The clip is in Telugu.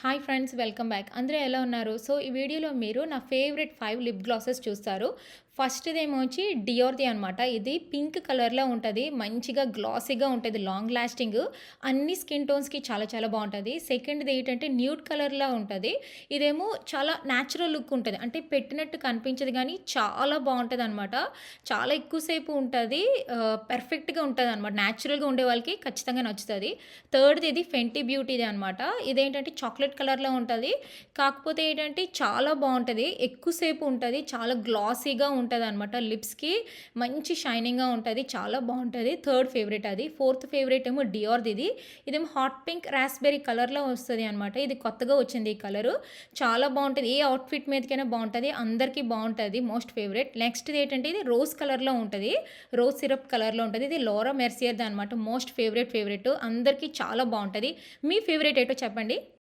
Hi friends, welcome back. అందరూ ఎలా ఉన్నారు? సో, ఈ వీడియోలో మీరు నా ఫేవరెట్ 5 లిప్ గ్లాసెస్ చూస్తారు. ఫస్ట్‌దేమో వచ్చి డియోర్‌ది అనమాట. ఇది పింక్ కలర్‌లో ఉంటది. మంచిగా గ్లాసీగా ఉంటది. Long lasting. అన్ని స్కిన్ టోన్స్‌కి చాలా చాలా బావుంటది. సెకండ్‌ది ఏంటంటే న్యూడ్ కలర్‌లో ఉంటది. ఇదేమో చాలా న్యాచురల్ లుక్ ఉంటది. అంటే పెట్టినట్టు కనిపించదు గానీ చాలా బావుంటదనమాట. చాలా ఎక్కువ సేపు ఉంటది. పర్ఫెక్ట్‌గా ఉంటదనమాట. న్యాచురల్‌గా ఉండే వాళ్ళకి ఖచ్చితంగా నచ్చుతది. థర్డ్‌ది ఇది ఫెంటీ బ్యూటీది అనమాట. ఇదేంటంటే చాక్లెట్ కలర్‌లో ఉంటది. కాకపోతే ఏంటంటే చాలా బావుంటది. ఎక్కువ సేపు ఉంటది. చాలా గ్లాసీగా ఉంటదనమాట. లిప్స్‌కి మంచి షైనింగ్‌గా ఉంటది. చాలా బావుంటది. థర్డ్ ఫేవరెట్ అది. ఫోర్త్ ఫేవరెట్ ఏమో డియోర్‌దిది. ఇదేమో హాట్ పింక్ రాస్బెర్రీ కలర్‌లో వస్తది అనమాట. ఇది కొత్తగా వచ్చింది ఈ కలరు. చాలా బావుంటది. ఏ అవుట్‌ఫిట్ మీదకైనా బావుంటది. అందరికీ బావుంటది. Most favourite. నెక్స్ట్‌ది ఏంటంటే ఇది రోజ్ కలర్‌లో ఉంటది. రోజ్ సిరప్ కలర్‌లో ఉంటది. ఇది లోరా మెర్సియర్‌ది అనమాట. Most favourite. అందరికీ చాలా బావుంటది. మీ ఫేవరెట్ ఏటో చెప్పండి?